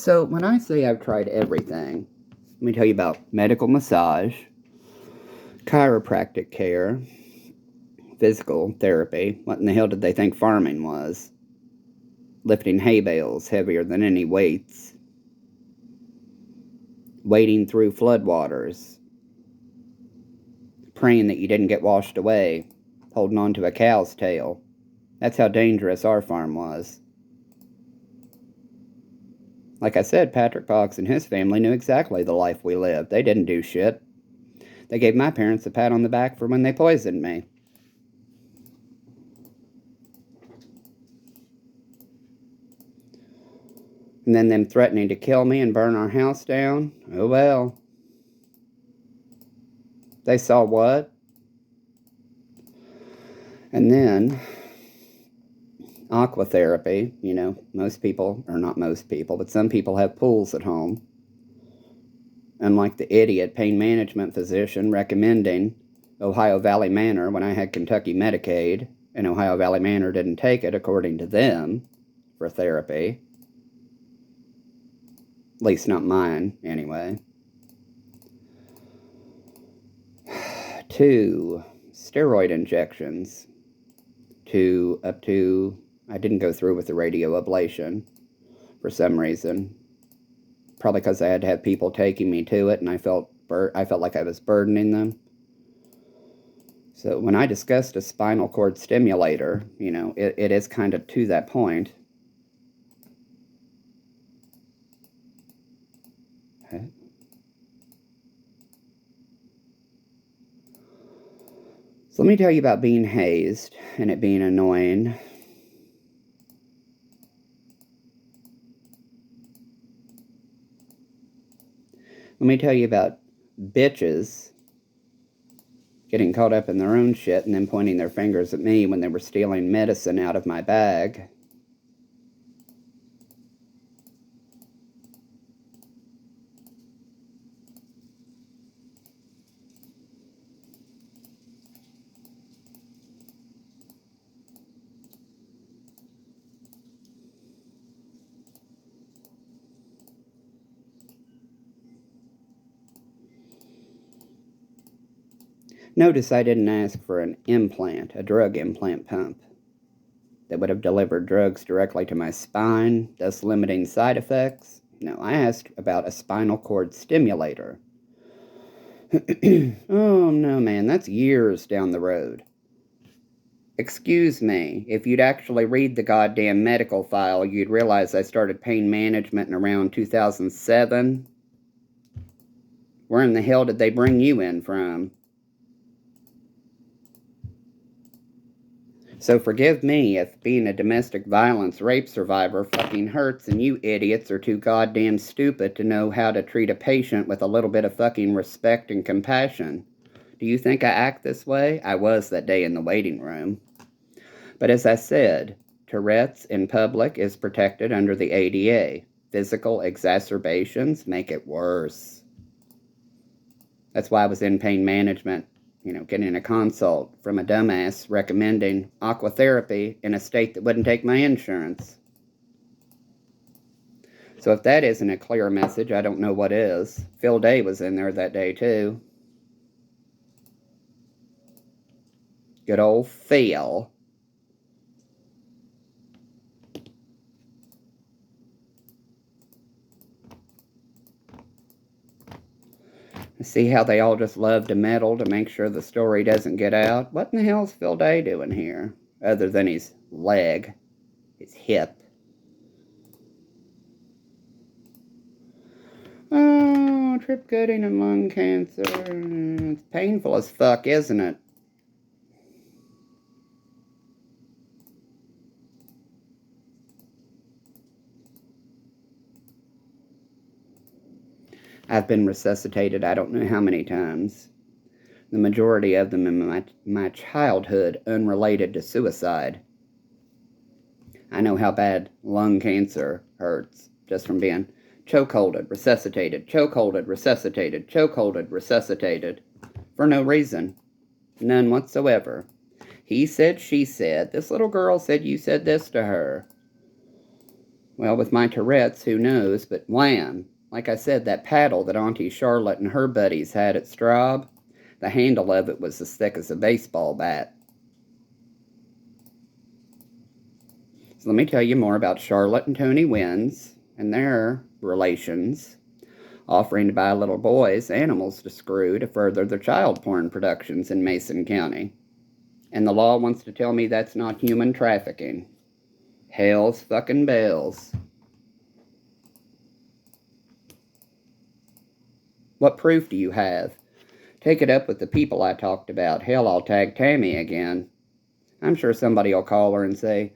So, when I say I've tried everything, let me tell you about medical massage, chiropractic care, physical therapy. What in the hell did they think farming was? Lifting hay bales heavier than any weights, wading through floodwaters, praying that you didn't get washed away, holding on to a cow's tail. That's how dangerous our farm was. Like I said, Patrick Fox and his family knew exactly the life we lived. They didn't do shit. They gave my parents a pat on the back for when they poisoned me. And then them threatening to kill me and burn our house down. Oh well. They saw what? And then aqua therapy. You know, most people, or not most people, but some people have pools at home. Unlike the idiot pain management physician recommending Ohio Valley Manor when I had Kentucky Medicaid, and Ohio Valley Manor didn't take it, according to them, for therapy. At least not mine, anyway. 2, steroid injections. I didn't go through with the radio ablation for some reason. Probably because I had to have people taking me to it, and I felt like I was burdening them. So when I discussed a spinal cord stimulator, you know, it is kind of to that point. Okay. So let me tell you about being hazed and it being annoying. Let me tell you about bitches getting caught up in their own shit and then pointing their fingers at me when they were stealing medicine out of my bag. Notice I didn't ask for an implant, a drug implant pump that would have delivered drugs directly to my spine, thus limiting side effects. No, I asked about a spinal cord stimulator. Oh, no, man, that's years down the road. Excuse me, if you'd actually read the goddamn medical file, you'd realize I started pain management in around 2007. Where in the hell did they bring you in from? So forgive me if being a domestic violence rape survivor fucking hurts and you idiots are too goddamn stupid to know how to treat a patient with a little bit of fucking respect and compassion. Do you think I act this way? I was that day in the waiting room. But as I said, Tourette's in public is protected under the ADA. Physical exacerbations make it worse. That's why I was in pain management, you know, getting a consult from a dumbass recommending aqua therapy in a state that wouldn't take my insurance. So if that isn't a clear message, I don't know what is. Phil Day was in there that day, too. Good old Phil. See how they all just love to meddle to make sure the story doesn't get out? What in the hell's Phil Day doing here? Other than his leg, his hip. Oh, trip gutting and lung cancer. It's painful as fuck, isn't it? I've been resuscitated I don't know how many times. The majority of them in my childhood unrelated to suicide. I know how bad lung cancer hurts just from being chokeholded, resuscitated, chokeholded, resuscitated, chokeholded, resuscitated. For no reason. None whatsoever. He said, she said, this little girl said you said this to her. Well, with my Tourette's, who knows, but wham! Like I said, that paddle that Auntie Charlotte and her buddies had at Straub, the handle of it was as thick as a baseball bat. So let me tell you more about Charlotte and Tony Wins and their relations, offering to buy little boys' animals to screw to further their child porn productions in Mason County. And the law wants to tell me that's not human trafficking. Hell's fucking bells. What proof do you have? Take it up with the people I talked about. Hell, I'll tag Tammy again. I'm sure somebody will call her and say,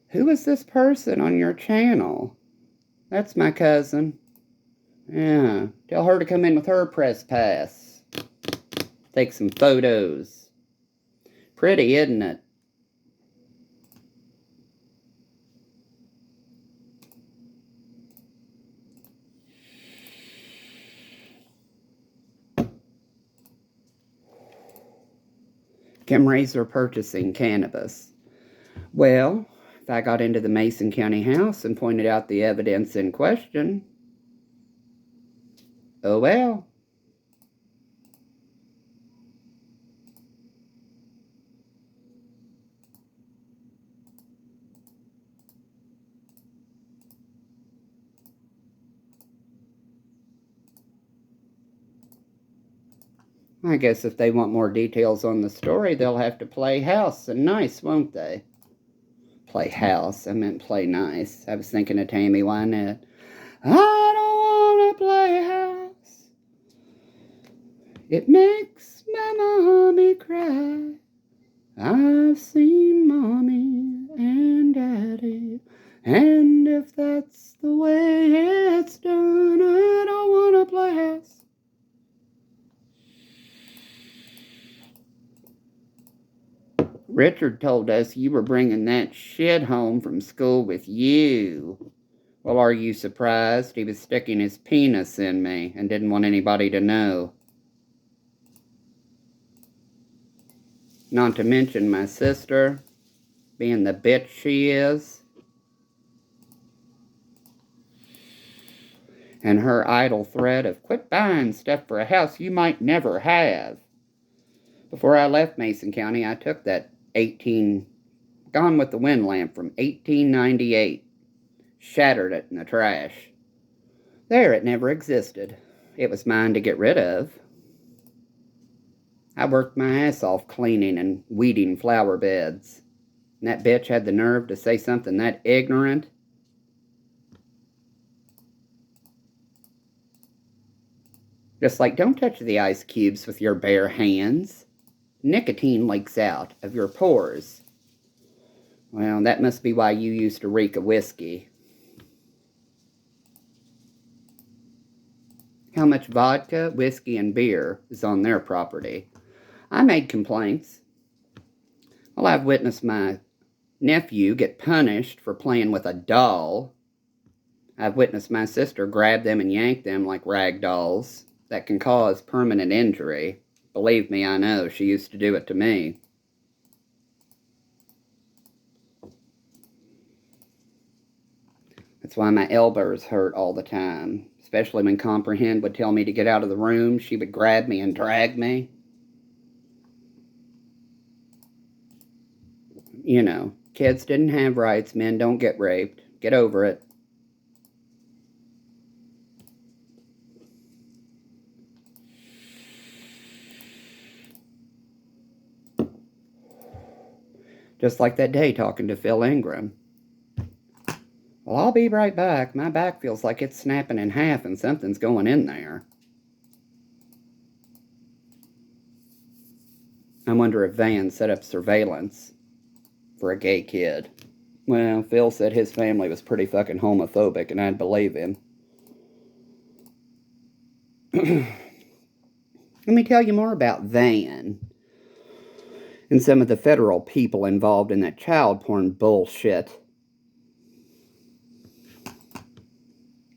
"Who is this person on your channel?" "That's my cousin." "Yeah, tell her to come in with her press pass. Take some photos. Pretty, isn't it?" Kim Razor purchasing cannabis. Well, if I got into the Mason County house and pointed out the evidence in question, oh well. I guess if they want more details on the story, they'll have to play house and nice, won't they? Play house. I meant play nice. I was thinking of Tammy Wynette. I don't want to play house. It makes my mommy cry. I've seen mommy and daddy, and if that's the way it's done, I don't want to play house. Richard told us you were bringing that shit home from school with you. Well, are you surprised? He was sticking his penis in me and didn't want anybody to know. Not to mention my sister, being the bitch she is, and her idle threat of quit buying stuff for a house you might never have. Before I left Mason County, I took that Gone with the Wind lamp from 1898, shattered it in the trash. There, it never existed. It was mine to get rid of. I worked my ass off cleaning and weeding flower beds. And that bitch had the nerve to say something that ignorant. Just like, don't touch the ice cubes with your bare hands. Nicotine leaks out of your pores. Well, that must be why you used to reek of whiskey. How much vodka, whiskey, and beer is on their property? I made complaints. Well, I've witnessed my nephew get punished for playing with a doll. I've witnessed my sister grab them and yank them like rag dolls. That can cause permanent injury. Believe me, I know. She used to do it to me. That's why my elbows hurt all the time. Especially when Comprehend would tell me to get out of the room. She would grab me and drag me. You know, kids didn't have rights. Men don't get raped. Get over it. Just like that day talking to Phil Ingram. Well, I'll be right back. My back feels like it's snapping in half and something's going in there. I wonder if Van set up surveillance for a gay kid. Well, Phil said his family was pretty fucking homophobic, and I'd believe him. Let me tell you more about Van and some of the federal people involved in that child porn bullshit.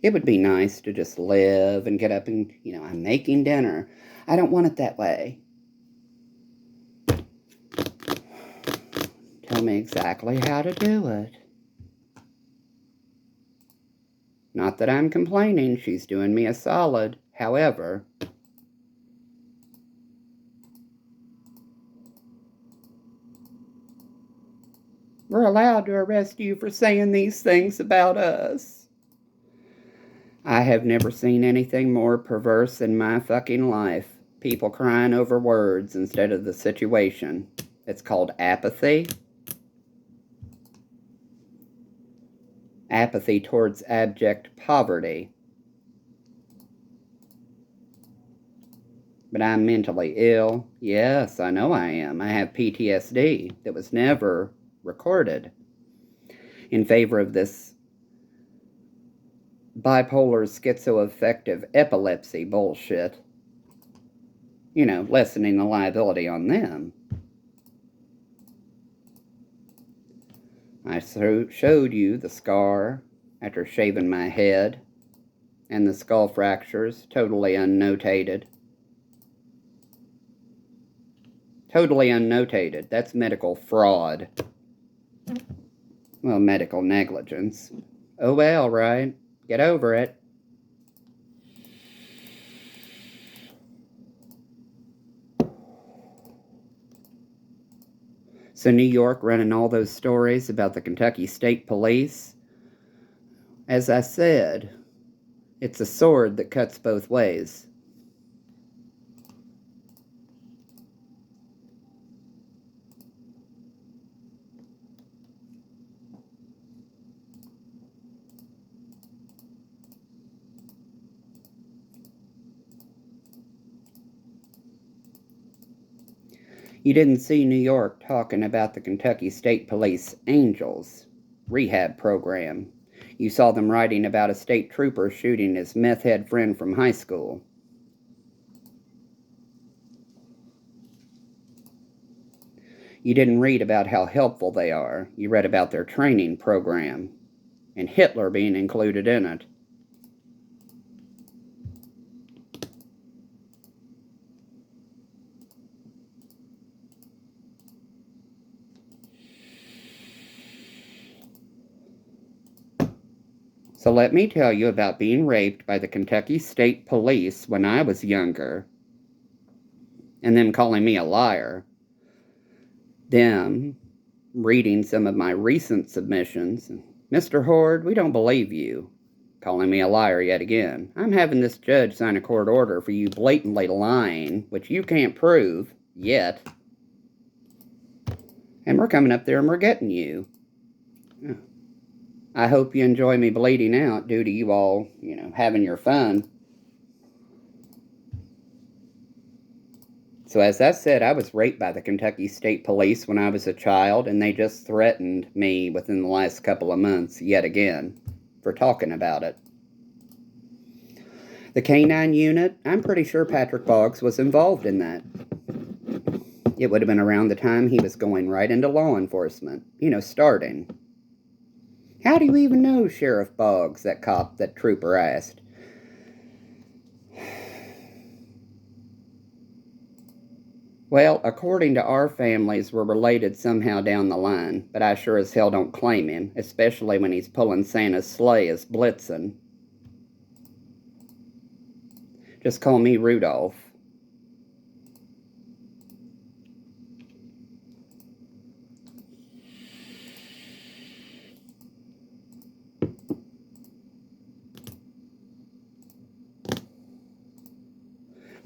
It would be nice to just live and get up and, I'm making dinner. I don't want it that way. Tell me exactly how to do it. Not that I'm complaining, she's doing me a solid. However, we're allowed to arrest you for saying these things about us. I have never seen anything more perverse in my fucking life. People crying over words instead of the situation. It's called apathy. Apathy towards abject poverty. But I'm mentally ill. Yes, I know I am. I have PTSD that was never recorded in favor of this bipolar schizoaffective epilepsy bullshit. You know, lessening the liability on them. I showed you the scar after shaving my head and the skull fractures, totally unnotated. Totally unnotated. That's medical fraud. Well, medical negligence. Oh well, right? Get over it. So New York running all those stories about the Kentucky State Police. As I said, it's a sword that cuts both ways. You didn't see New York talking about the Kentucky State Police Angels rehab program. You saw them writing about a state trooper shooting his meth head friend from high school. You didn't read about how helpful they are. You read about their training program, and Hitler being included in it. So let me tell you about being raped by the Kentucky State Police when I was younger, and them calling me a liar. Them reading some of my recent submissions. Mr. Horde, we don't believe you. Calling me a liar yet again. I'm having this judge sign a court order for you blatantly lying, which you can't prove yet. And we're coming up there and we're getting you. I hope you enjoy me bleeding out due to you all, having your fun. So as I said, I was raped by the Kentucky State Police when I was a child, and they just threatened me within the last couple of months yet again for talking about it. The K-9 unit, I'm pretty sure Patrick Boggs was involved in that. It would have been around the time he was going right into law enforcement, starting. How do you even know Sheriff Boggs, that trooper asked? Well, according to our families, we're related somehow down the line, but I sure as hell don't claim him, especially when he's pulling Santa's sleigh as Blitzen. Just call me Rudolph.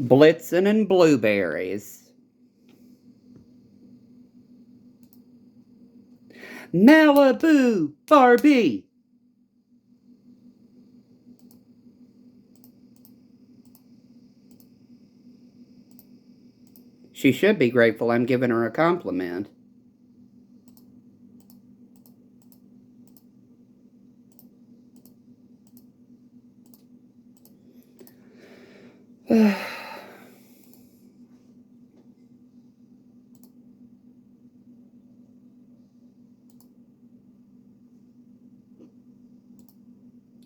Blitzen and blueberries. Malibu, Barbie. She should be grateful I'm giving her a compliment.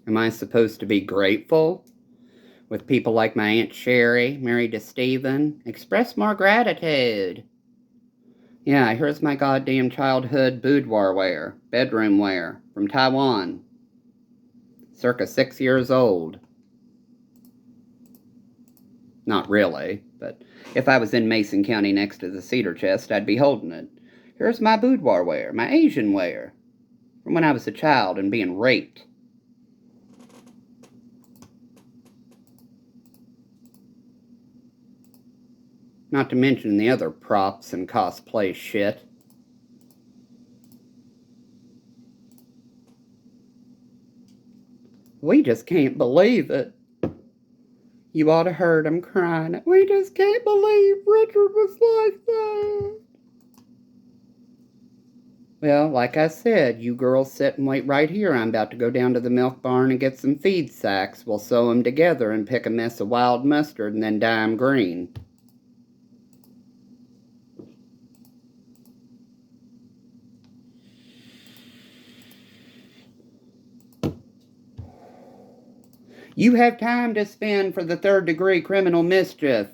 Am I supposed to be grateful? With people like my Aunt Sherry, married to Stephen, express more gratitude. Yeah, here's my goddamn childhood boudoir wear, bedroom wear, from Taiwan. circa 6 years old. Not really, but if I was in Mason County next to the cedar chest, I'd be holding it. Here's my boudoir wear, my Asian wear, from when I was a child and being raped. Not to mention the other props and cosplay shit. We just can't believe it. You ought to heard him crying. We just can't believe Richard was like that. Well, like I said, you girls sit and wait right here. I'm about to go down to the milk barn and get some feed sacks. We'll sew 'em together and pick a mess of wild mustard and then dye 'em green. You have time to spend for the third-degree criminal mischief,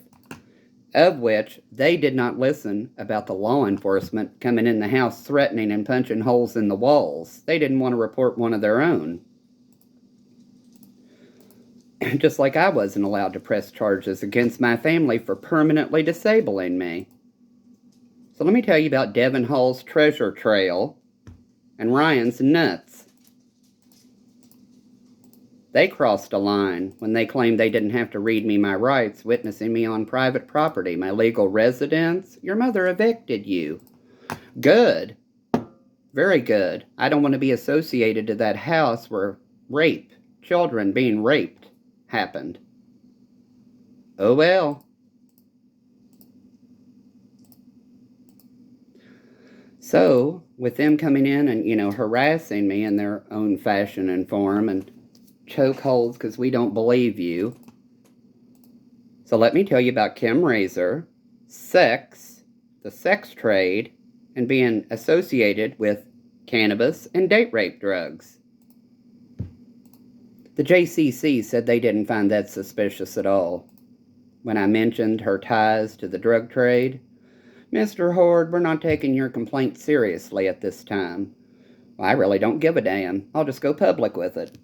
of which they did not listen about the law enforcement coming in the house threatening and punching holes in the walls. They didn't want to report one of their own. Just like I wasn't allowed to press charges against my family for permanently disabling me. So let me tell you about Devon Hall's treasure trail and Ryan's nuts. They crossed a line when they claimed they didn't have to read me my rights, witnessing me on private property, my legal residence. Your mother evicted you. Good. Very good. I don't want to be associated to that house where rape, children being raped, happened. Oh well. So, with them coming in and, harassing me in their own fashion and form and chokeholds because we don't believe you. So let me tell you about Kim Razor, sex, the sex trade, and being associated with cannabis and date rape drugs. The JCC said they didn't find that suspicious at all. When I mentioned her ties to the drug trade, Mr. Horde, we're not taking your complaint seriously at this time. Well, I really don't give a damn. I'll just go public with it.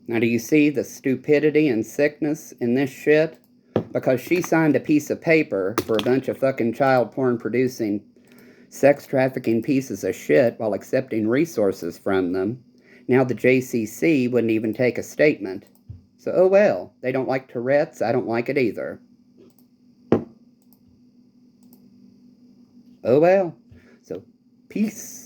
Now, do you see the stupidity and sickness in this shit? Because she signed a piece of paper for a bunch of fucking child porn producing, sex trafficking pieces of shit while accepting resources from them. Now the JCC wouldn't even take a statement. So, oh well, they don't like Tourette's, I don't like it either. Oh well. So, peace.